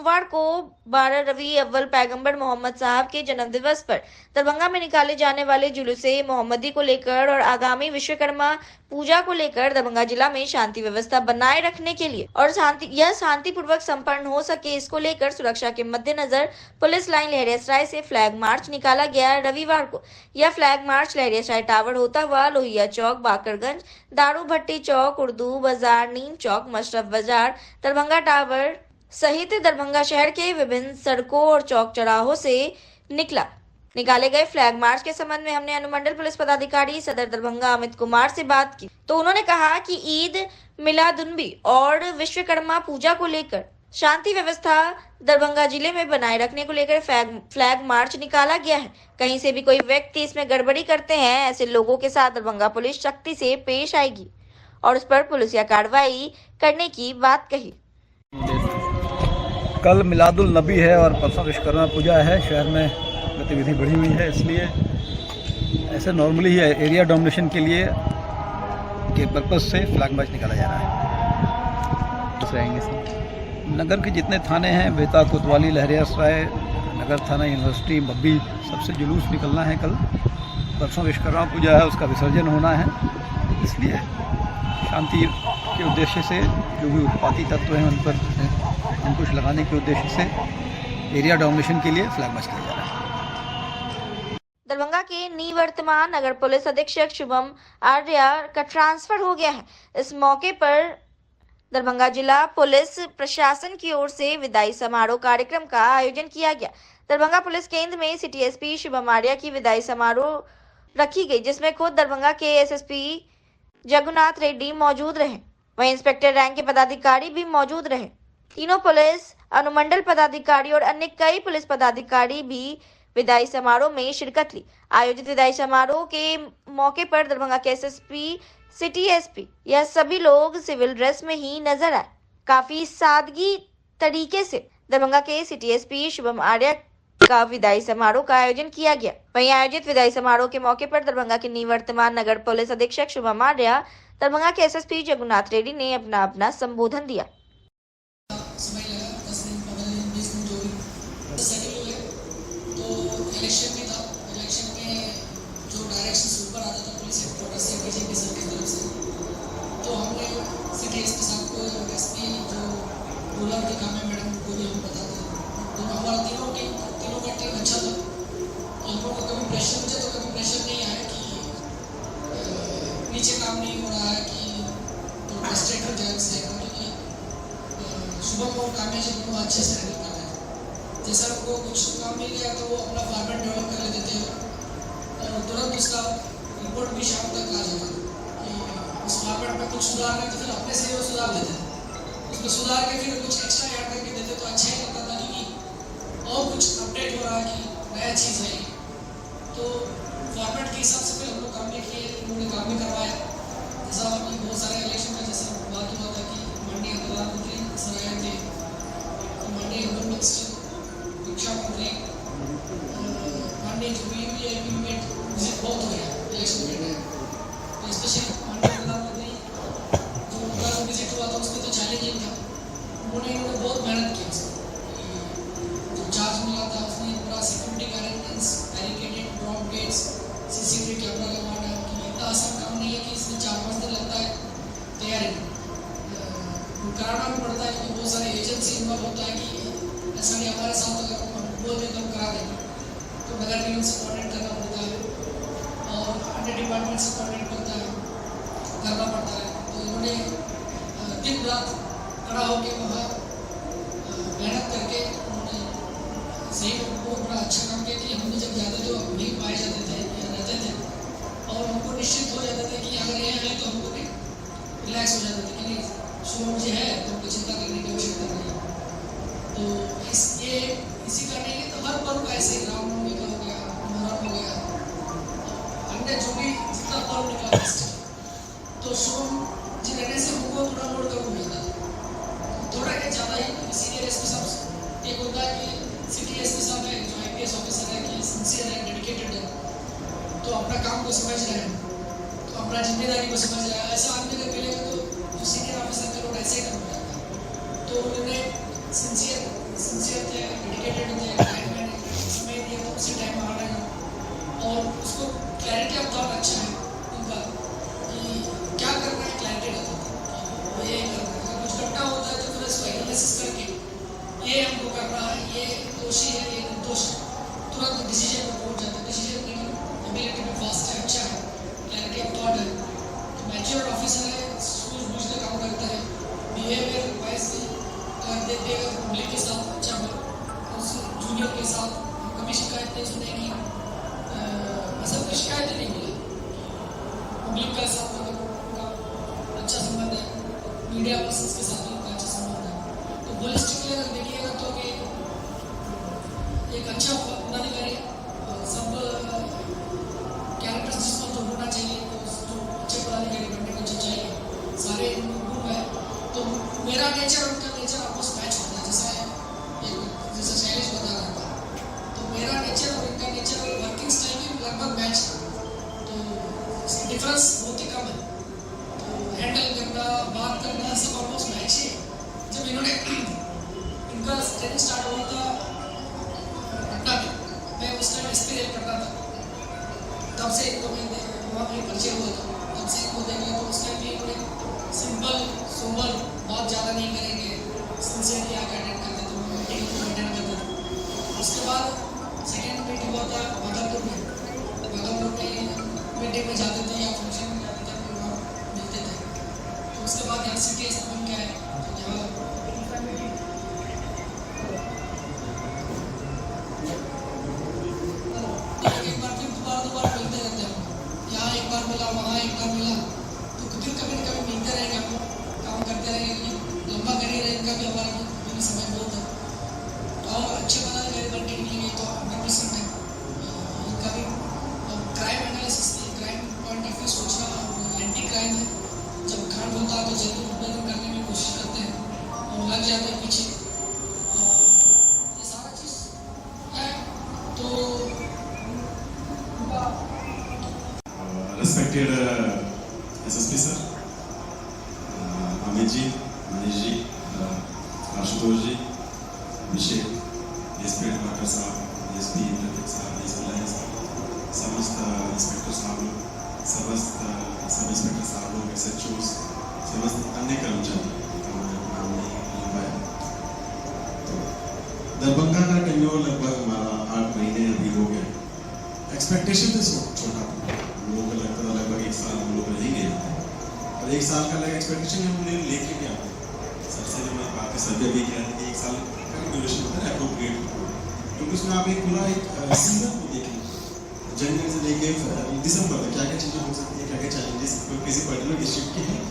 सोमवार को 12 रबी अव्वल पैगंबर मोहम्मद साहब के जन्म दिवस पर दरभंगा में निकाले जाने वाले जुलूसे मोहम्मदी को लेकर और आगामी विश्वकर्मा पूजा को लेकर दरभंगा जिला में शांति व्यवस्था बनाए रखने के लिए और शांतिपूर्वक संपन्न हो सके, इसको लेकर सुरक्षा के मद्देनजर पुलिस लाइन लहरियासराय से फ्लैग मार्च निकाला गया। रविवार को यह फ्लैग मार्च लहरियासराय टावर होता हुआ लोहिया चौक, बाकरगंज, दारू भट्टी चौक, उर्दू बाजार, नीम चौक, मशरफ बाजार, दरभंगा टावर सहित दरभंगा शहर के विभिन्न सड़कों और चौक चौराहों से निकाले गए फ्लैग मार्च के संबंध में हमने अनुमंडल पुलिस पदाधिकारी सदर दरभंगा अमित कुमार से बात की, तो उन्होंने कहा कि ईद मिलादुन्नबी और विश्वकर्मा पूजा को लेकर शांति व्यवस्था दरभंगा जिले में बनाए रखने को लेकर फ्लैग मार्च निकाला गया है। कहीं से भी कोई व्यक्ति इसमें गड़बड़ी करते हैं, ऐसे लोगों के साथ दरभंगा पुलिस सख्ती से पेश आएगी और उस पर पुलिसिया कार्रवाई करने की बात कही। कल मिलादुल नबी है और परसों विश्वकर्मा पूजा है। शहर में गतिविधि बढ़ी हुई है, इसलिए ऐसे नॉर्मली ही एरिया डोमिनेशन के लिए के पर्पज़ से फ्लैग मार्च निकाला जा रहा है। नगर के जितने थाने हैं, बेता, कोतवाली, लहरियासराय नगर थाना, यूनिवर्सिटी, बब्बी, सबसे जुलूस निकलना है कल। परसों विश्वकर्मा पूजा है, उसका विसर्जन होना है, इसलिए शांति के उद्देश्य से जो भी उत्पाती तत्व हैं उन पर अंकुश लगाने के उद्देश्य से एरिया डोमिनेशन के लिए फ्लैग मार्च किया जा रहा है। दरभंगा के निवर्तमान नगर पुलिस अधीक्षक शुभम आर्या का ट्रांसफर हो गया है। इस मौके पर दरभंगा जिला पुलिस प्रशासन की ओर से विदाई समारोह कार्यक्रम का आयोजन किया गया। दरभंगा पुलिस केंद्र में सिटी एसपी शुभम आर्या की विदाई समारोह रखी गई, जिसमें खुद दरभंगा के एसएसपी जगन्नाथ रेड्डी मौजूद रहे, वहीं इंस्पेक्टर रैंक के पदाधिकारी भी मौजूद रहे। तीनों पुलिस अनुमंडल पदाधिकारी और अन्य कई पुलिस पदाधिकारी भी विदाई समारोह में शिरकत ली। आयोजित विदाई समारोह के मौके पर दरभंगा के एसएसपी, सिटी एसपी यह सभी लोग सिविल ड्रेस में ही नजर आए। काफी सादगी तरीके से दरभंगा के सिटी एसपी शुभम आर्या का विदाई समारोह का आयोजन किया गया। वहीं आयोजित विदाई समारोह के मौके पर दरभंगा के निवर्तमान नगर पुलिस अधीक्षक शुभम आर्या, दरभंगा के एसएसपी जगन्नाथ रेड्डी ने अपना संबोधन दिया। इलेक्शन में था, इलेक्शन में जो डायरेक्शन ऊपर आता था पुलिस हेडक्वार्टर से, बीजेपी सर की तरफ से, तो हमने सिटी एसपी साहब को, एसपी जो रूरल के काम है मैडम को भी हम बताते हैं। तो हमारा तीनों का टीम अच्छा था, तो हम लोग को कभी प्रेशर मुझे तो कभी प्रेशर नहीं आया कि नीचे काम नहीं हो रहा है कि तो फ्रस्ट्रेट हो जाए उससे, क्योंकि शुभम और कामेश दोनों अच्छे से हैंडल कर रहे हैं। जैसा उनको कुछ काम मिल गया तो वो अपना फॉर्मेट डेवलप कर लेते थे और तुरंत उसका रिपोर्ट भी शाम तक आ जाता था कि उस फॉर्मेट में कुछ सुधार है, तो फिर अपने से वो सुधार देते थे। उसमें सुधार के फिर कुछ एक्स्ट्रा ऐड करके देते तो अच्छा ही लगता था कि और कुछ अपडेट हो रहा है कि नया चीज़ है। तो फॉर्मेट के हिसाब से फिर हम लोग काम नहीं किए, उन्होंने काम भी करवाया। जैसा कि बहुत सारे इलेक्शन में जैसा बात हुआ था कि मंडी प्रधानमंत्री सर आए थे, तो मंडी अर्बन मिनिस्टर, शिक्षा मंत्री, माननीय जो भी विजिट बहुत हो गया इलेक्शन में, तो स्पेशली माननीय प्रधानमंत्री जो उनका विजिट हुआ था उसमें तो चैलेंजिंग था। उन्होंने बहुत मेहनत की, जो चार्ज मिला था उसने पूरा सिक्योरिटी का arrangements, barricaded drop gates, CCTV camera लगवाना, कि इतना आसान काम नहीं है कि इसमें 4-5 दिन लगता है तैयारी कराना भी पड़ता है, क्योंकि बहुत सारे एजेंसी इन्वॉल्व होता है कि ऐसा नहीं हमारे साथ अगर हम बोल दें तो हम करा देंगे, तो नगर निगम से कोऑर्डिनेट करना पड़ता है और अन्य डिपार्टमेंट से कोऑर्डिनेट करना पड़ता है। तो इन्होंने दिन रात खड़ा होकर वहाँ मेहनत करके उन्होंने सही बहुत बड़ा अच्छा काम किया कि हमने जब जाते थे तो नहीं पाए जाते थे या रहते थे और हमको निश्चित हो जाता था कि अगर ये है तो हमको भी रिलैक्स हो जाते थे कि नहीं शो मुझे है तो हमको चिंता करने की आवश्यकता नहीं है। तो इसी का नहीं है, तो हर पर्व का ऐसे रामनवमी का हो गया, मुहर्रम हो गया, अन्य जो भी जितना पर्व निकला फेस्टिवल, तो शुभम जी रहने से हमको थोड़ा लोड कम हो जाता था, थोड़ा क्या ज़्यादा ही सीनियर एसपी साहब। एक होता है कि सिटी एसपी साहब है जो IPS ऑफिसर है कि सिंसियर है, डेडिकेटेड है, तो अपना काम को समझ रहे हैं, तो अपना जिम्मेदारी को समझ रहा है। ऐसा आदमी अगर मिलेगा तो जो सीनियर ऑफिसर का लोड ऐसे ही कम हो जाता है। तो उन्होंने सिंसियर सिंसियर थे, डेडिकेटेड थे, टाइम में समय दिया तो उसी टाइम आ रहे हैं और उसको क्लैरिटी ऑफ थॉट अच्छा है उनका कि क्या करना है, क्लैरिटी रहता है वो ये करना है। अगर कुछ करना होता है तो फिर उसको एनालिसिस करके ये हमको करना है, ये दोषी है, ये निर्दोष है, तुरंत डिसीजन पर पहुंच जाता है। डिसीजन मेकिंग एबिलिटी में फास्ट है, अच्छा है, क्लैरिटी ऑफ थॉट है, तो मैच्योर ऑफिसर है, सूझ बूझ के काम करता है, बिहेवियर वाइज देते हैं पब्लिक के साथ अच्छा हो, जूनियर के साथ कभी शिकायत नहीं सुनेगी, ऐसा कोई शिकायत नहीं मिली। पब्लिक के साथ मतलब उनका अच्छा संबंध है, मीडिया पर्सन्स के साथ उनका अच्छा संबंध है। तो होलिस्टिकली अगर देखिएगा तो कि एक अच्छा पदाधिकारी सब कैरेक्टर्स जिसको जो होना चाहिए, तो जो अच्छे पदाधिकारी बनने को जो चाहिए सारे गुण है। तो मेरा नेचर उनका नेचर आपस मैच होता है, जैसा शैलेश बता रहा था, तो मेरा नेचर और इनका नेचर वर्किंग स्टाइल भी लगभग मैच है, तो डिफरेंस बहुत ही कम है। तो हैंडल करना, बात करना सब ऑलमोस्ट मैच ही है। जब इन्होंने इनका ट्रेनिंग स्टार्ट हुआ था पटना में, मैं उस टाइम एसपी रेल करता था, तब से इनको मैं वहाँ पे परिचय हुआ था, तब से इनको देखा तो उस टाइम भी इन्होंने सिंपल सोबर बहुत ज़्यादा नहीं करेंगे, सिंसियरली आकर अटेंड करते थे, मीटिंग को अटेंड करते थे। उसके बाद सेकेंड मीटिंग हुआ था भागलपुर में मीटिंग में जाते थे या फंक्शन में जाते थे, वहाँ मिलते थे। तो उसके बाद यहाँ सिटी स्कूल क्या है तो जहाँ एक बार फिर दोबारा मिलते रहते हैं, यहाँ एक बार मिला, वहाँ एक बार मिला, तो फिर कभी न कभी मिलते रहेंगे, हम लोग काम करते रहेंगे, लंबा करियर है इनका भी, हमारा भी समय बहुत है। और अच्छे पदाधिकारी बन के निकलेंगे तो 100% है इनका भी। क्राइम एनालिसिस की क्राइम पॉइंट ऑफ व्यू सोचना, एंटी क्राइम है, जब कांड होता है तो जल्दी उद्भेदन करने की कोशिश करते हैं और लग जाते हैं पीछे, ये सारा चीज़ है। तो Respected SSP sir, Amit ji, Manish ji, Ashutosh ji, Abhishek, DSP doctor साहब, DSP प्रतीक साहब, DSP लाइन साहब, समस्त इंस्पेक्टर साहब लोग, समस्त सब इंस्पेक्टर साहब लोग, SHOs, समस्त अन्य कर्मचारी, नाम नहीं ले पाया। तो दरभंगा का टेन्योर लगभग हमारा 8 महीने अभी हो गया। एक्सपेक्टेशन तो छोटा, लोगों को लगता था लगभग 1 साल हम लोग रहेंगे, और 1 साल का अलग एक्सपेक्टेशन हमने लेके भी आते। सबसे जब मैं बात सर्वे भी किया था कि 1 साल का ड्यूरेशन होता है अप्रोप्रिएट, क्योंकि उसमें आप एक पूरा एक सीजन को देखें, जनवरी से लेके दिसंबर तक क्या क्या चीज़ें हो सकती है, क्या क्या चैलेंजेस किसी पर्टिकुलर डिस्ट्रिक्ट के हैं,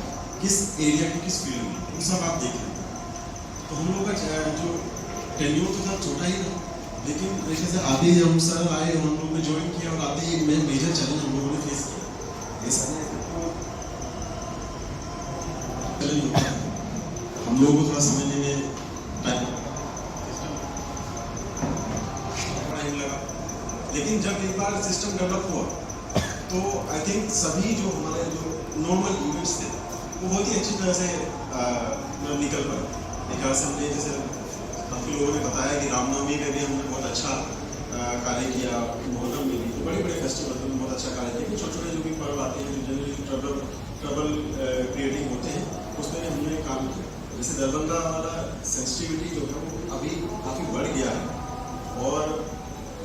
किस एरिया के किस फील्ड में, वो सब आप देख लें। तो हम लोग का जो टेन्योर तो था छोटा ही था, लेकिन जैसे से आते ही हम सर आए, हम लोग ने ज्वाइन किया और आते ही मेजर चैलेंज हम लोगों ने फेस किया। ये सारे चैलेंज होता है, हम लोगों को थोड़ा समझने में टाइम लगा, लेकिन जब एक बार सिस्टम डेवलप हुआ तो आई थिंक सभी जो हमारे जो नॉर्मल इवेंट्स थे वो बहुत ही अच्छी तरह से निकल पाए। एक से हमने जैसे काफ़ी लोगों ने बताया कि रामनवमी में भी हमने बहुत अच्छा कार्य किया, मोहर्रम में भी, तो बड़े बड़े फेस्टिवल में बहुत अच्छा कार्य किया। छोटे छोटे जो भी पर्व आते हैं जो जनरली ट्रबल क्रिएटिंग होते हैं उसमें हमने काम किया। जैसे दरभंगा वाला सेंसिटिविटी जो है वो अभी काफ़ी बढ़ गया है, और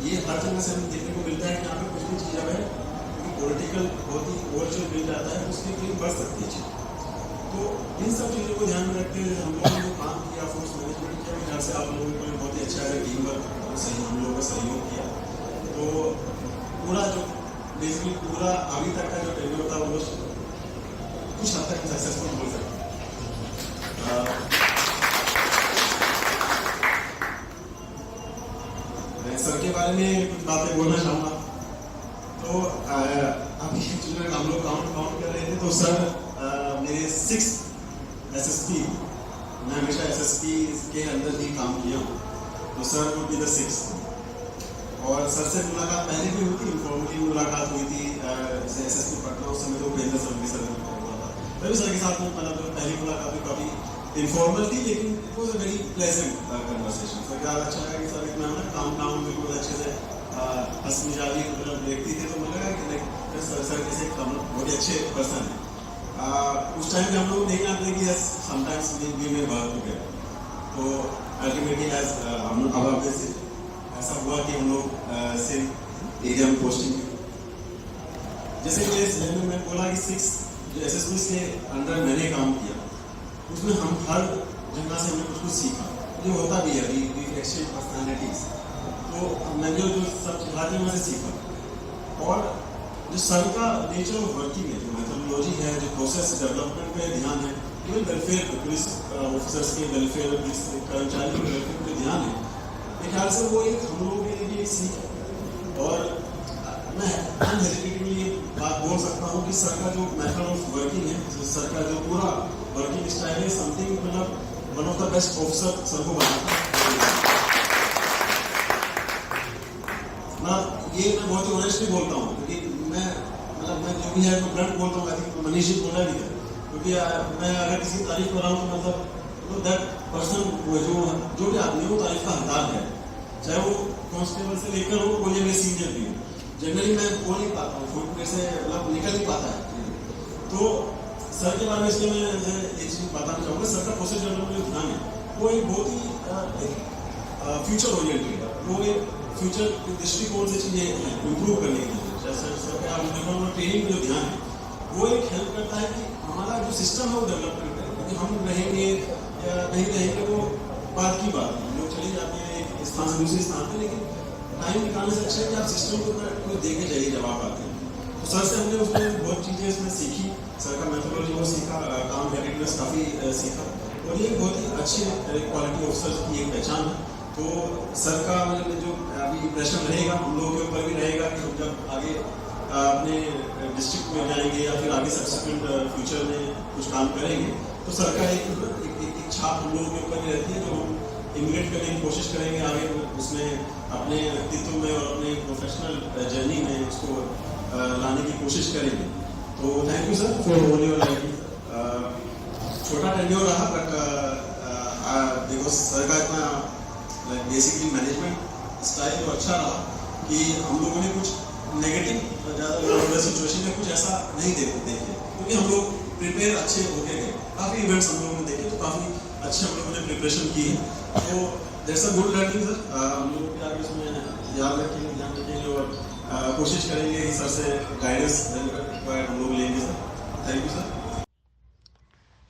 ये हर जगह से हमें देखने को मिलता है कि यहाँ पे कुछ भी चीज़ है क्योंकि पॉलिटिकल बहुत ही ओवरचल मिल जाता है, उसकी फील बढ़ सकती है चीज़। तो इन सब चीज़ों को ध्यान में रखते हुए हम लोगों ने जो काम किया, फोर्स मैनेजमेंट किया, यहाँ से आप लोगों को बहुत ही अच्छा है, टीम वर्क सही हम लोगों का सहयोग किया। तो पूरा जो बेसिकली पूरा अभी तक का जो टेन्योर था वो कुछ हद तक सक्सेसफुल बोल सकते हैं। सर के बारे में कुछ बातें बोलना चाहूँगा। तो अभी हम लोग काउंट कर रहे थे तो सर मेरे 6 SSP, मैं हमेशा SSP के अंदर ही काम किया हूँ, तो sir would be the 6th। और सर से मुलाकात पहले भी हुई थी, इन्फॉर्मली मुलाकात हुई थी जैसे SSP पटना, उस समय तो उपेंद्र सर भी सर हुआ था, तभी सर के साथ में मतलब पहली मुलाकात भी काफ़ी इनफॉर्मल थी, लेकिन it was a very pleasant conversation. Sir क्या अच्छा लगा कि सर इतना ना काम डाउन बिल्कुल अच्छे से हंस मिजाजी व्यक्ति थे, तो मुझे लगा कि सर कैसे बहुत ही अच्छे पर्सन है। उस टाइम पे हम लोग नहीं जानते कि yes sometimes we may work together, तो अल्टीमेटली एज हम लोग अब ऐसा हुआ कि हम लोग सेम एरिया में पोस्टिंग की। जैसे कि मैं बोला कि 6 जो एसएसबी के अंडर मैंने काम किया, उसमें हम हर जगह से हमने कुछ सीखा, जो होता भी है, वी एक्सचेंज पर्सनालिटीज, तो मैंने जो सब हर जगह से सीखा। और जो सर का नेचर ऑफ वर्किंग है, जो मेथोडोलॉजी है, जो प्रोसेस डेवलपमेंट पे ध्यान है, इवन वेलफेयर पुलिस ऑफिसर्स के वेलफेयर, पुलिस कर्मचारी के वेलफेयर पे ध्यान है, मेरे ख्याल से वो एक हम लोगों के लिए एक सीख है। और मैं अनहेजिटेटिवली ये बात बोल सकता हूँ कि सर का जो मेथड ऑफ वर्किंग है, सर का जो पूरा वर्किंग स्टाइल है, समथिंग मतलब one of the best officer sir को बनाता है। ये मैं बहुत ही ऑनेस्टली बोलता हूँ, क्योंकि मैं जो भी है मैं ब्लंट बोलता हूँ। आई थिंक मनीष जी बोला भी है, क्योंकि मैं अगर किसी की तारीफ कर रहा हूँ तो मतलब दैट पर्सन जो भी आदमी वो तारीफ का हकदार है, चाहे वो कांस्टेबल से लेकर हो, कोई मेरे सीनियर भी हो। जनरली मैं बोल नहीं पाता हूँ, फुट से मतलब निकल नहीं पाता है। तो सर के बारे में इसलिए मैं ये चीज़ बताना चाहूँगा, सर का प्रोसेस डेवलपमेंट जो ध्यान है वो एक बहुत ही फ्यूचर ओरिएंटेड है, वो एक फ्यूचर दृष्टिकोण से चीज़ें इम्प्रूव करने के लिए, जैसे ट्रेनिंग जो ध्यान है वो एक हेल्प करता है कि हमारा जो सिस्टम है वो डेवलपमेंट है। क्योंकि हम रहेंगे या नहीं रहेंगे वो बात की बात है, हम लोग चले जाते हैं एक स्थान से दूसरे स्थान पर, लेकिन टाइम निकालने से अच्छा है कि आप सिस्टम को दे के जाइए जब आप आते हैं। तो सर से हमने उसमें बहुत चीज़ें इसमें सीखी, सर का मेथोडोलॉजी वो सीखा, काम वेरिएबल्स काफ़ी सीखा, और ये बहुत ही अच्छे क्वालिटी ऑफिसर की एक पहचान है। तो सर का मतलब जो अभी प्रेशर रहेगा हम लोगों के ऊपर भी रहेगा कि हम जब आगे अपने डिस्ट्रिक्ट में जाएंगे या फिर आगे सब्सिक्वेंट फ्यूचर में कुछ काम करेंगे, तो सर का एक छाप हम लोगों के ऊपर भी रहती है, जो हम इमिग्रेट करने की कोशिश करेंगे आगे उसमें अपने व्यक्तित्व में और अपने प्रोफेशनल जर्नी में उसको लाने की कोशिश करेंगे। तो thank you sir for all your छोटा टेन्योर रहा, बट देखो सर का इतना बेसिकली मैनेजमेंट स्टाइल तो अच्छा रहा कि हम लोगों ने कुछ नेगेटिव ज़्यादा सिचुएशन में कुछ ऐसा नहीं देखे, क्योंकि हम लोग प्रिपेयर अच्छे होके गए। काफ़ी इवेंट्स हम लोगों ने देखे, तो काफ़ी अच्छे हम लोगों ने प्रिपरेशन की है। तो that's a good learning sir, हम लोग भी आगे उसमें याद रखेंगे, ध्यान रखेंगे और कोशिश करेंगे कि सर से गाइडेंस हम लोग लेंगे sir. Thank you sir.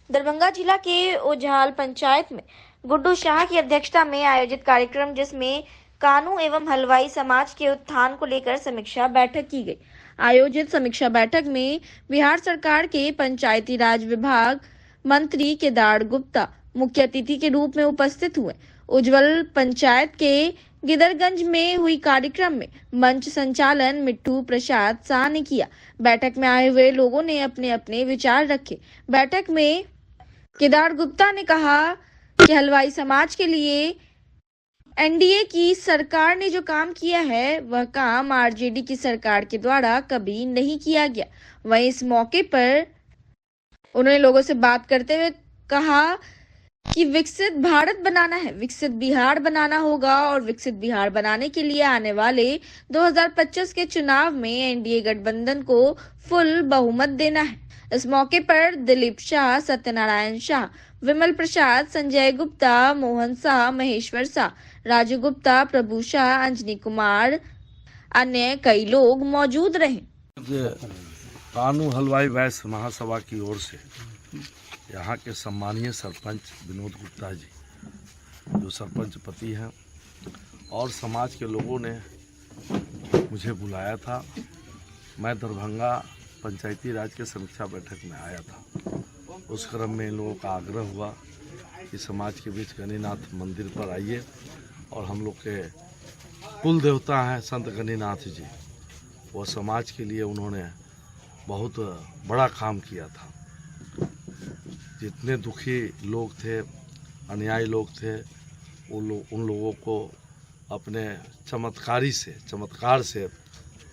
Darbhanga जिला के ओझाल पंचायत में गुड्डू शाह की अध्यक्षता में आयोजित कार्यक्रम, जिसमें कानू एवं हलवाई समाज के उत्थान को लेकर समीक्षा बैठक की गई। आयोजित समीक्षा बैठक में बिहार सरकार के पंचायती राज विभाग मंत्री केदार गुप्ता मुख्य अतिथि के रूप में उपस्थित हुए। उज्जवल पंचायत के गिदरगंज में हुई कार्यक्रम में मंच संचालन मिट्टू प्रसाद शाह ने किया। बैठक में आए हुए लोगों ने अपने अपने विचार रखे। बैठक में केदार गुप्ता ने कहा कि हलवाई समाज के लिए एनडीए की सरकार ने जो काम किया है वह काम आरजेडी की सरकार के द्वारा कभी नहीं किया गया। वहीं इस मौके पर उन्होंने लोगों से बात करते हुए कहा कि विकसित भारत बनाना है, विकसित बिहार बनाना होगा और विकसित बिहार बनाने के लिए आने वाले 2025 के चुनाव में एनडीए गठबंधन को फुल बहुमत देना है। इस मौके पर दिलीप शाह, सत्यनारायण शाह, विमल प्रसाद, संजय गुप्ता, मोहन शाह, महेश्वर शाह, राजू गुप्ता, प्रभु शाह, अंजनी कुमार, अन्य कई लोग मौजूद रहे। कानू हलवाई वैश्य महासभा की ओर से यहाँ के सम्मानीय सरपंच विनोद गुप्ता जी, जो सरपंच पति हैं, और समाज के लोगों ने मुझे बुलाया था। मैं दरभंगा पंचायती राज के समीक्षा बैठक में आया था। उस क्रम में इन लोगों का आग्रह हुआ कि समाज के बीच गणिनाथ मंदिर पर आइए, और हम लोग के कुल देवता हैं संत गणिनाथ जी, वो समाज के लिए उन्होंने बहुत बड़ा काम किया था। जितने दुखी लोग थे, अन्यायी लोग थे, उन लोगों को अपने चमत्कार से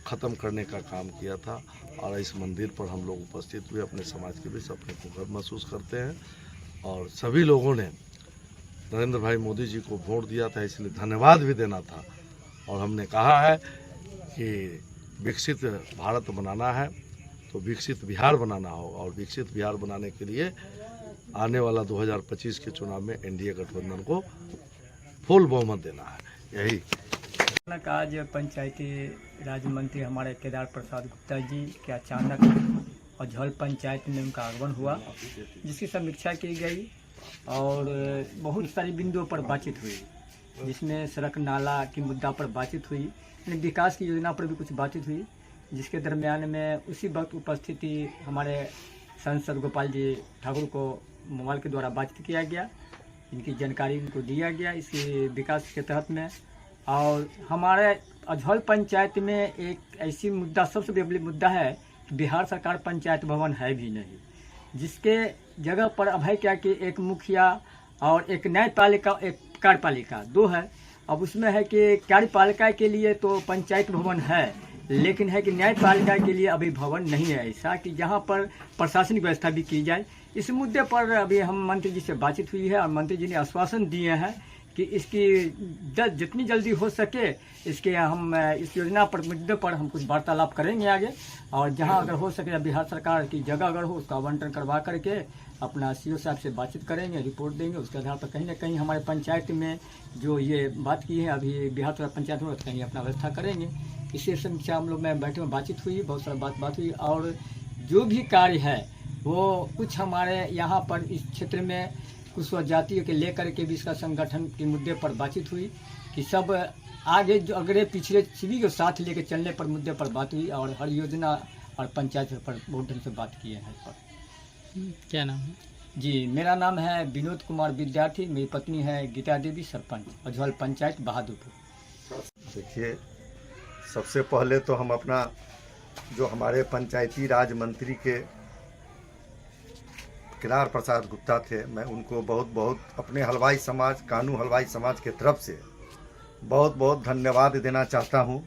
ख़त्म करने का काम किया था। और इस मंदिर पर हम लोग उपस्थित हुए, अपने समाज के बीच अपने को गर्व महसूस करते हैं। और सभी लोगों ने नरेंद्र भाई मोदी जी को वोट दिया था, इसलिए धन्यवाद भी देना था। और हमने कहा है कि विकसित भारत बनाना है तो विकसित बिहार बनाना होगा, और विकसित बिहार बनाने के लिए आने वाला 2025 के चुनाव में एनडीए गठबंधन को फुल बहुमत देना है। यही आज पंचायती राज मंत्री हमारे केदार प्रसाद गुप्ता जी के अचानक अजहल पंचायत में उनका आगमन हुआ, जिसकी समीक्षा की गई और बहुत सारी बिंदुओं पर बातचीत हुई, जिसमें सड़क नाला की मुद्दा पर बातचीत हुई, विकास की योजना पर भी कुछ बातचीत हुई, जिसके दरमियान में उसी वक्त उपस्थिति हमारे सांसद गोपाल जी ठाकुर को मोबाइल के द्वारा बातचीत किया गया, इनकी जानकारी इनको दिया गया इसके विकास के तहत में। और हमारे अजहल पंचायत में एक ऐसी मुद्दा, सबसे बड़ी मुद्दा है कि बिहार सरकार पंचायत भवन है भी नहीं, जिसके जगह पर अब है क्या कि एक मुखिया और एक न्यायपालिका, एक कार्यपालिका, दो है। अब उसमें है कि कार्यपालिका के लिए तो पंचायत भवन है, लेकिन है कि न्यायपालिका के लिए अभी भवन नहीं है ऐसा कि जहां पर प्रशासनिक व्यवस्था भी की जाए। इस मुद्दे पर अभी हम मंत्री जी से बातचीत हुई है और मंत्री जी ने आश्वासन दिए हैं कि इसकी जितनी जल्दी हो सके इसके हम इस योजना पर मुद्दे पर हम कुछ वार्तालाप करेंगे आगे, और जहां अगर हो सके बिहार सरकार की जगह अगर हो उसका आवंटन करवा करके अपना सीओ साहब से बातचीत करेंगे, रिपोर्ट देंगे। उसके आधार पर कहीं ना कहीं हमारे पंचायत में जो ये बात की है अभी बिहार सरकार पंचायत में कहीं अपना व्यवस्था करेंगे। इसी समीक्षा हम लोग में बैठे में बातचीत हुई, बहुत सारा बात हुई, और जो भी कार्य है वो कुछ हमारे यहाँ पर इस क्षेत्र में कुछ जातियों के लेकर के भी इसका संगठन के मुद्दे पर बातचीत हुई कि सब आगे जो अगले पिछले सभी को साथ लेकर चलने पर मुद्दे पर बात हुई, और हर योजना और पंचायत पर बहुत ढंग से बात किए हैं। पर क्या नाम है जी? मेरा नाम है विनोद कुमार विद्यार्थी, मेरी पत्नी है गीता देवी, सरपंच अजहल पंचायत बहादुरपुर। देखिए, सबसे पहले तो हम अपना जो हमारे पंचायती राज मंत्री के केदार प्रसाद गुप्ता थे, मैं उनको बहुत बहुत अपने हलवाई समाज, कानू हलवाई समाज के तरफ से बहुत बहुत धन्यवाद देना चाहता हूं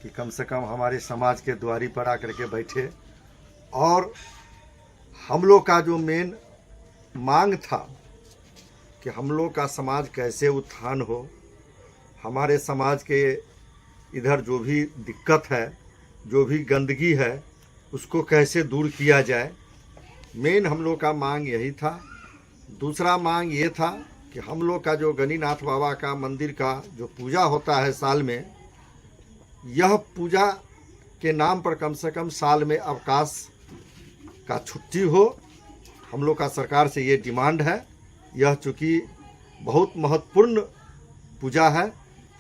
कि कम से कम हमारे समाज के द्वारी पर आकर के बैठे, और हम लोग का जो मेन मांग था कि हम लोग का समाज कैसे उत्थान हो, हमारे समाज के इधर जो भी दिक्कत है, जो भी गंदगी है, उसको कैसे दूर किया जाए, मेन हम लोग का मांग यही था। दूसरा मांग ये था कि हम लोग का जो गणिनाथ बाबा का मंदिर का जो पूजा होता है साल में, यह पूजा के नाम पर कम से कम साल में अवकाश का छुट्टी हो। हम लोग का सरकार से ये डिमांड है। यह चूँकि बहुत महत्वपूर्ण पूजा है,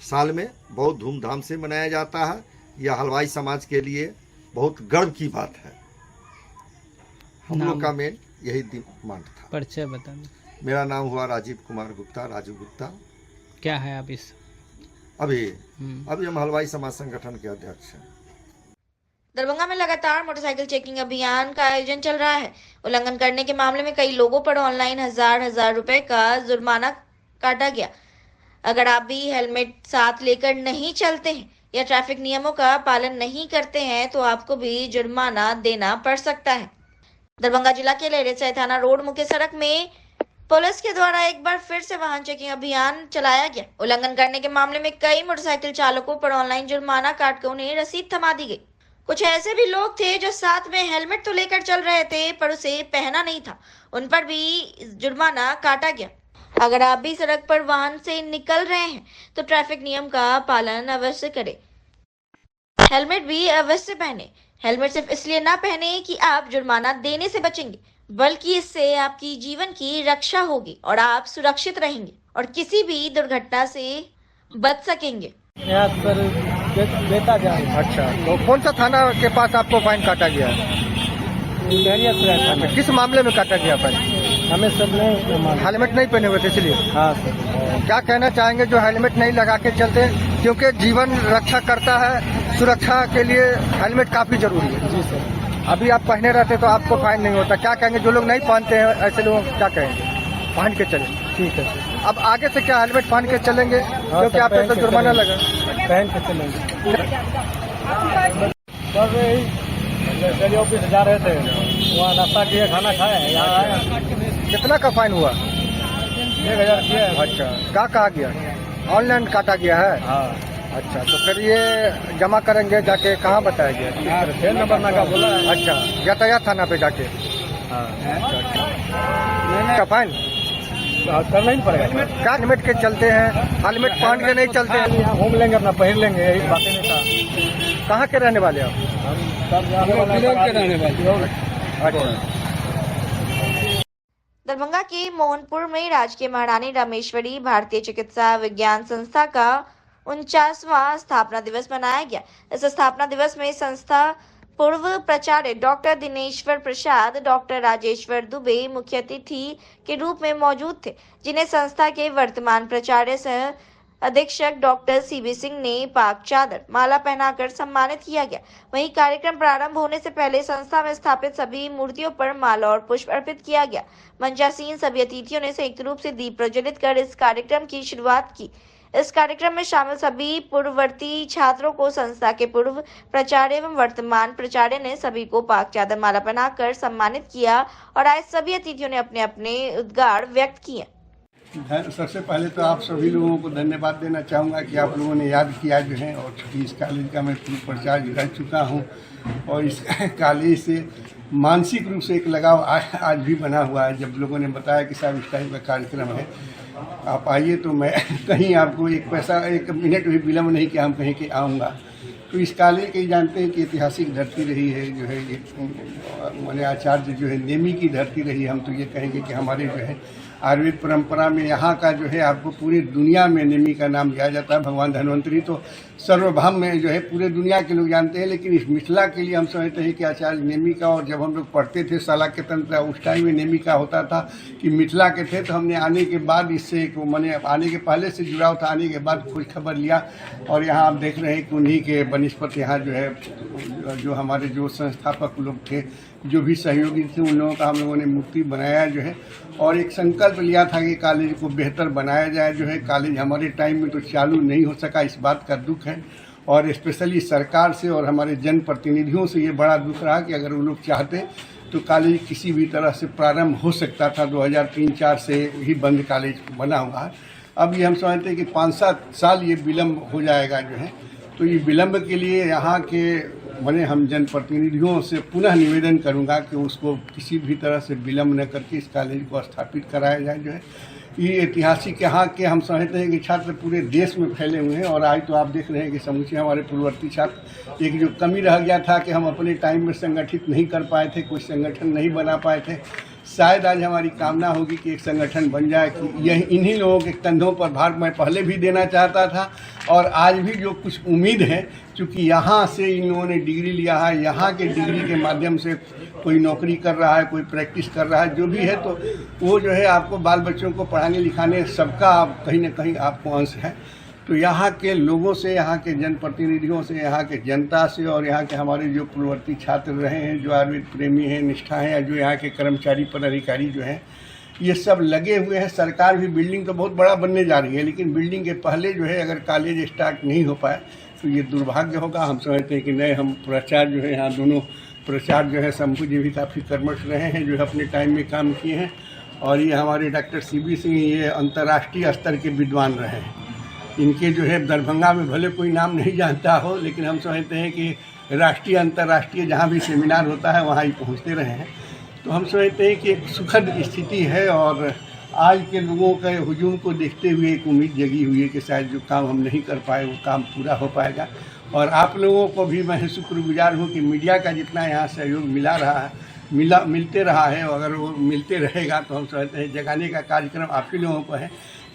साल में बहुत धूमधाम से मनाया जाता है, यह हलवाई समाज के लिए बहुत गर्व की बात है। हम लोग का मेन यही डिमांड था। परिचय बता दो। मेरा नाम हुआ राजीव कुमार गुप्ता, राजू गुप्ता। क्या है आप इस अभी हम हलवाई समाज संगठन के अध्यक्ष हैं। दरभंगा में लगातार मोटरसाइकिल चेकिंग अभियान का आयोजन चल रहा है। उल्लंघन करने के मामले में कई लोगों पर ऑनलाइन हजार रुपए का जुर्माना काटा गया। अगर आप भी हेलमेट साथ लेकर नहीं चलते हैं या ट्रैफिक नियमों का पालन नहीं करते हैं तो आपको भी जुर्माना देना पड़ सकता है। दरभंगा जिला के लहरेसराय थाना रोड मुख्य सड़क में पुलिस के द्वारा एक बार फिर से वाहन चेकिंग अभियान चलाया गया। उल्लंघन करने के मामले में कई मोटरसाइकिल चालकों पर ऑनलाइन जुर्माना काटकर उन्हें रसीद थमा दी गई। कुछ ऐसे भी लोग थे जो साथ में हेलमेट तो लेकर चल रहे थे पर उसे पहना नहीं था, उन पर भी जुर्माना काटा गया। अगर आप भी सड़क पर वाहन से निकल रहे हैं तो ट्रैफिक नियम का पालन अवश्य करें। हेलमेट भी अवश्य पहने। हेलमेट सिर्फ इसलिए ना पहने कि आप जुर्माना देने से बचेंगे, बल्कि इससे आपकी जीवन की रक्षा होगी और आप सुरक्षित रहेंगे और किसी भी दुर्घटना से बच सकेंगे। देता जाए। अच्छा, तो कौन सा थाना के पास आपको फाइन काटा गया है? किस मामले में काटा गया फाइन? हमें सब नहीं, हेलमेट नहीं पहने हुए थे इसलिए। हाँ सर। क्या कहना चाहेंगे जो हेलमेट नहीं लगा के चलते, क्योंकि जीवन रक्षा करता है, सुरक्षा के लिए हेलमेट काफी जरूरी है। जी सर। अभी आप पहने रहते तो आपको फाइन नहीं होता। क्या कहेंगे जो लोग नहीं पहनते हैं ऐसे लोगों को क्या कहेंगे? पहन के चले। ठीक है सर। अब आगे से क्या हेलमेट पहन के चलेंगे? क्योंकि आप पे तो जुर्माना लगा। पहन के चलेंगे। बस यही ऑफिस जा रहे थे, वहाँ नाश्ता किए, खाना खाए, यहाँ आए। कितना का फाइन हुआ? 1000 किया है। अच्छा, क्या कहा गया? ऑनलाइन काटा गया है? हाँ अच्छा, तो फिर ये जमा करेंगे जाके कहाँ बताया गया? हाँ, 6 नंबर नाका बोला है। अच्छा, यातायात थाना पे जाके? हाँ क्या फाइन? करना ही पड़ेगा। क्या हेलमेट के चलते हैं? हेलमेट पहन के नहीं चलते हैं? यहाँ घूम लेंगे, अपना पहन लेंगे, यही बातें नहीं था। कहाँ के रहने वाले आप? हम के रहने वाले। अच्छा, दरभंगा के मोहनपुर में राजकीय महारानी रामेश्वरी भारतीय चिकित्सा विज्ञान संस्था का 49वां स्थापना दिवस मनाया गया। इस स्थापना दिवस में संस्था पूर्व प्राचार्य डॉक्टर दिनेश्वर प्रसाद, डॉक्टर राजेश्वर दुबे मुख्य अतिथि के रूप में मौजूद थे, जिन्हें संस्था के वर्तमान प्राचार्य सह अधीक्षक डॉक्टर सीबी सिंह ने पाक चादर माला पहनाकर सम्मानित किया गया। वहीं कार्यक्रम प्रारंभ होने से पहले संस्था में स्थापित सभी मूर्तियों पर माला और पुष्प अर्पित किया गया। मंचासीन सभी अतिथियों ने संयुक्त रूप से दीप प्रज्वलित कर इस कार्यक्रम की शुरुआत की। इस कार्यक्रम में शामिल सभी पूर्ववर्ती छात्रों को संस्था के पूर्व प्राचार्य एवं वर्तमान प्राचार्य ने सभी को पाक चादर माला पहनाकर सम्मानित किया और आए सभी अतिथियों ने अपने अपने उद्गार व्यक्त किए। सबसे पहले तो आप सभी लोगों को धन्यवाद देना चाहूँगा कि आप लोगों ने याद किया जो है, और चूँकि इस कॉलेज का मैं पूर्व प्राचार्य रह चुका हूँ और इस कॉलेज से मानसिक रूप से एक लगाव आज भी बना हुआ है। जब लोगों ने बताया कि साहब इस टाइप का कार्यक्रम है, आप आइए, तो मैं कहीं आपको एक मिनट भी विलम्ब नहीं कि हम कहीं के आऊँगा। तो इस कॉलेज के जानते हैं कि ऐतिहासिक धरती रही है, जो है ये माने आचार्य जो है नेमी की धरती रही। हम तो ये कहेंगे कि हमारे जो है आयुर्वेद परंपरा में यहाँ का जो है आपको पूरी दुनिया में नेमी का नाम लिया जाता है। भगवान धन्वंतरी तो सर्वभौम में जो है पूरे दुनिया के लोग जानते हैं, लेकिन इस मिथिला के लिए हम समझते हैं कि आचार्य नेमी का। और जब हम लोग पढ़ते थे शालाक्य तंत्र, उस टाइम में नेमी का होता था कि मिथिला के थे, तो हमने आने के बाद इससे मैंने आने के पहले से जुड़ाव था, आने के बाद खोज खबर लिया। और यहाँ आप देख रहे हैं कि उन्हीं के बनस्पत यहाँ जो है जो हमारे जो संस्थापक लोग थे, जो भी सहयोगी थे, उन लोगों का हम लोगों ने मूर्ति बनाया जो है, और एक संकल्प लिया था कि कॉलेज को बेहतर बनाया जाए। जो है कॉलेज हमारे टाइम में तो चालू नहीं हो सका, इस बात का दुख है। और स्पेशली सरकार से और हमारे जनप्रतिनिधियों से ये बड़ा दुख रहा कि अगर वो लोग चाहते तो कॉलेज किसी भी तरह से प्रारंभ हो सकता था। 2003-04 से ही बंद कॉलेज बना हुआ है। अब ये हम समझते हैं कि 5-7 साल ये विलम्ब हो जाएगा जो है। तो ये विलम्ब के लिए यहाँ के मैंने हम जनप्रतिनिधियों से पुनः निवेदन करूंगा कि उसको किसी भी तरह से विलम्ब न करके इस कॉलेज को स्थापित कराया जाए। जो है ये ऐतिहासिक यहाँ के हम समझते हैं कि छात्र पूरे देश में फैले हुए हैं। और आज तो आप देख रहे हैं कि समूचे हमारे पूर्ववर्ती छात्र, एक जो कमी रह गया था कि हम अपने टाइम में संगठित नहीं कर पाए थे, कुछ संगठन नहीं बना पाए थे, शायद आज हमारी कामना होगी कि एक संगठन बन जाए। कि यही इन्हीं लोगों के कंधों पर भार मैं पहले भी देना चाहता था और आज भी जो कुछ उम्मीद है, क्योंकि यहाँ से इन लोगों ने डिग्री लिया है, यहाँ के डिग्री के माध्यम से कोई नौकरी कर रहा है, कोई प्रैक्टिस कर रहा है, जो भी है, तो वो जो है आपको बाल बच्चों को पढ़ाने लिखाने सबका कहीं ना कहीं आपको अंश है। तो यहाँ के लोगों से, यहाँ के जनप्रतिनिधियों से, यहाँ के जनता से और यहाँ के हमारे जो पूर्ववर्ती छात्र रहे हैं, जो आयुर्वेद प्रेमी हैं, निष्ठा हैं, या जो यहाँ के कर्मचारी पदाधिकारी जो हैं, ये सब लगे हुए हैं। सरकार भी बिल्डिंग तो बहुत बड़ा बनने जा रही है, लेकिन बिल्डिंग के पहले जो है अगर कॉलेज स्टार्ट नहीं हो पाए तो ये दुर्भाग्य होगा। हम समझते हैं कि नए हम प्राचार्य जो है, यहाँ दोनों प्राचार्य जो है शंभू जी भी काफ़ी कर्मठ रहे हैं, जो है अपने टाइम में काम किए हैं। और ये हमारे डॉक्टर सीबी सिंह, ये अंतर्राष्ट्रीय स्तर के विद्वान रहे हैं। इनके जो है दरभंगा में भले कोई नाम नहीं जानता हो, लेकिन हम समझते हैं कि राष्ट्रीय अंतर्राष्ट्रीय जहाँ भी सेमिनार होता है वहाँ ही पहुँचते रहे हैं। तो हम समझते हैं कि एक सुखद स्थिति है और आज के लोगों के हुजूम को देखते हुए एक उम्मीद जगी हुई है कि शायद जो काम हम नहीं कर पाए वो काम पूरा हो पाएगा। और आप लोगों को भी मैं शुक्रगुजार हूँ कि मीडिया का जितना यहाँ सहयोग मिलते रहा है, और अगर वो मिलते रहेगा तो हम समझते हैं जगाने का कार्यक्रम आप ही लोगों को है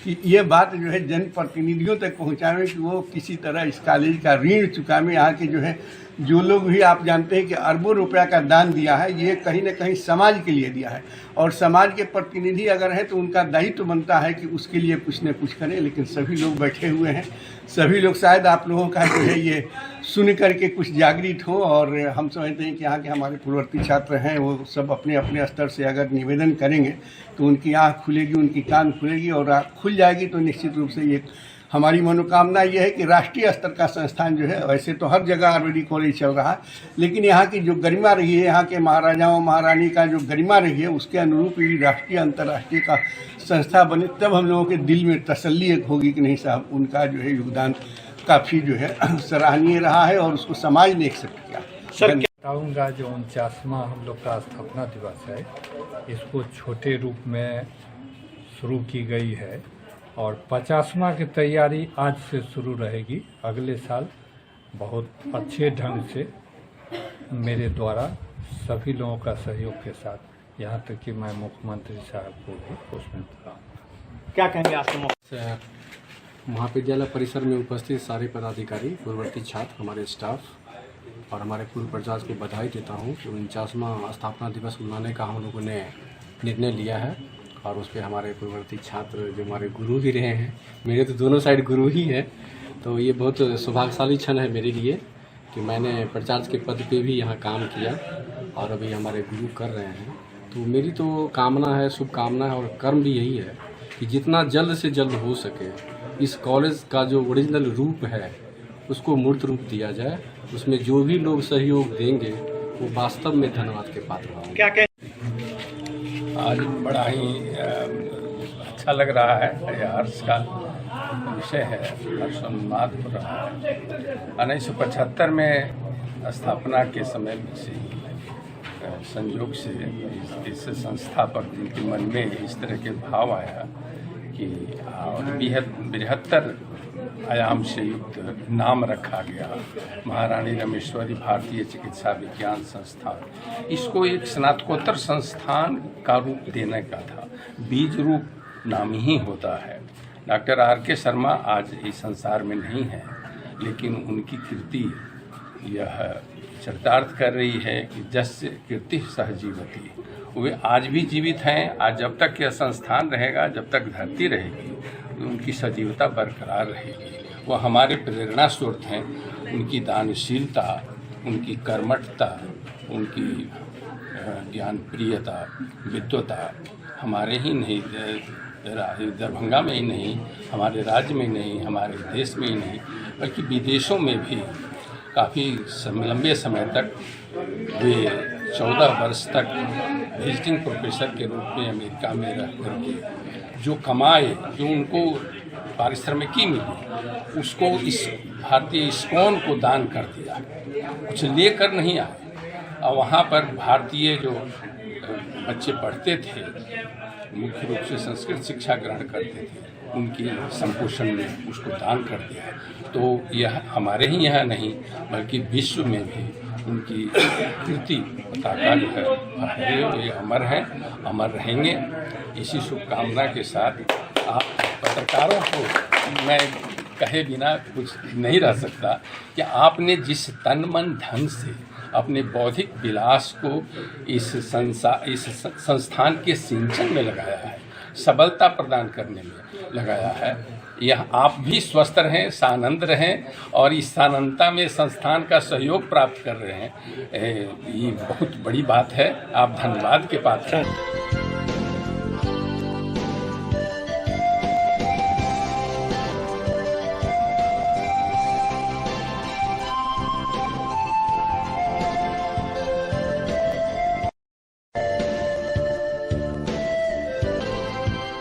कि ये बात जो है जनप्रतिनिधियों तक पहुँचाएं कि वो किसी तरह इस कॉलेज का ऋण चुकाएं। यहाँ के जो है जो लोग भी आप जानते हैं कि अरबों रुपया का दान दिया है, ये कहीं ना कहीं समाज के लिए दिया है, और समाज के प्रतिनिधि अगर हैं तो उनका दायित्व बनता है कि उसके लिए कुछ न कुछ करें। लेकिन सभी लोग बैठे हुए हैं, सभी लोग शायद आप लोगों का जो है ये सुन करके कुछ जागृत हो। और हम समझते हैं कि यहाँ के हमारे पूर्ववर्ती छात्र हैं, वो सब अपने अपने स्तर से अगर निवेदन करेंगे तो उनकी आँख खुलेगी, उनकी कान खुलेगी, और आँख खुल जाएगी तो निश्चित रूप से ये हमारी मनोकामना ये है कि राष्ट्रीय स्तर का संस्थान जो है, वैसे तो हर जगह आयुर्वेदिक कॉलेज चल रहा है, लेकिन यहाँ की जो गरिमा रही है, यहाँ के महाराजाओं महारानी का जो गरिमा रही है, उसके अनुरूप यदि राष्ट्रीय अंतर्राष्ट्रीय का संस्था बने तब हम लोगों के दिल में तसल्ली एक होगी कि नहीं साहब, उनका जो है योगदान काफ़ी जो है सराहनीय रहा है और उसको समाज ने एक्सेप्ट किया। बताऊंगा जो 49वां हम लोग का स्थापना दिवस है, इसको छोटे रूप में शुरू की गई है और 50वां की तैयारी आज से शुरू रहेगी। अगले साल बहुत अच्छे ढंग से मेरे द्वारा सभी लोगों का सहयोग के साथ, यहाँ तक कि मैं मुख्यमंत्री साहब को भी उसमें क्या कहेंगे आज के मौके से महाविद्यालय परिसर में उपस्थित सारे पदाधिकारी, पूर्ववर्ती छात्र, हमारे स्टाफ और हमारे पूर्व प्राचार्य को बधाई देता हूँ कि 49वां स्थापना दिवस मनाने का हम लोगों ने निर्णय लिया है और उस पर हमारे पूर्ववर्ती छात्र जो हमारे गुरु भी रहे हैं, मेरे तो दोनों साइड गुरु ही हैं, तो ये बहुत सौभाग्यशाली क्षण है मेरे लिए कि मैंने प्राचार्य के पद पे भी यहाँ काम किया और अभी हमारे गुरु कर रहे हैं। तो मेरी तो कामना है, शुभकामना है और कर्म भी यही है कि जितना जल्द से जल्द हो सके इस कॉलेज का जो ओरिजिनल रूप है उसको मूर्त रूप दिया जाए। उसमें जो भी लोग सहयोग देंगे वो वास्तव में धन्यवाद के पात्र होंगे। क्या कहें? आज बड़ा ही अच्छा लग रहा है, यह हर्ष का विषय है, हर्षोन्माद हो रहा है। 1975 में स्थापना के समय से संयोग से इस संस्थापक जिनके मन में इस तरह के भाव आया कि बृहत्तर आयाम से युक्त नाम रखा गया महारानी रमेश्वरी भारतीय चिकित्सा विज्ञान संस्थान। इसको एक स्नातकोत्तर संस्थान का रूप देने का था, बीज रूप नाम ही होता है। Doctor R.K. शर्मा आज इस संसार में नहीं है, लेकिन उनकी कीर्ति यह चरितार्थ कर रही है कि जस्य कीर्ति सहजीवती, वे आज भी जीवित हैं। आज जब तक यह संस्थान रहेगा, जब तक धरती रहेगी, उनकी सजीवता बरकरार रहेगी। वह हमारे प्रेरणा स्रोत हैं। उनकी दानशीलता, उनकी कर्मठता, उनकी ज्ञान प्रियता, विद्वता हमारे ही नहीं, दरभंगा में ही नहीं, हमारे राज्य में नहीं, हमारे देश में ही नहीं, बल्कि विदेशों में भी काफ़ी लंबे समय तक वे 14 वर्ष तक विजिटिंग प्रोफेसर के रूप में अमेरिका में रह करके जो कमाए, जो उनको पारिश्रमिकी मिली, उसको इस भारतीय इस्कॉन को दान कर दिया। कुछ लेकर नहीं आए। और वहाँ पर भारतीय जो बच्चे पढ़ते थे, मुख्य रूप से संस्कृत शिक्षा ग्रहण करते थे, उनकी संपोषण में उसको दान कर दिया। तो यह हमारे ही यहाँ नहीं बल्कि विश्व में भी उनकी कीर्ति पताका जो है ये अमर हैं, अमर रहेंगे। इसी शुभकामना के साथ आप पत्रकारों को मैं कहे बिना कुछ नहीं रह सकता कि आपने जिस तन मन धन से अपने बौद्धिक विलास को इस संस्थान के सिंचन में लगाया है, सबलता प्रदान करने में लगाया है, यह आप भी स्वस्थ रहें, सानंद रहें और इस सानंदता में संस्थान का सहयोग प्राप्त कर रहे हैं। ये बहुत बड़ी बात है। आप धन्यवाद के पात्र हैं।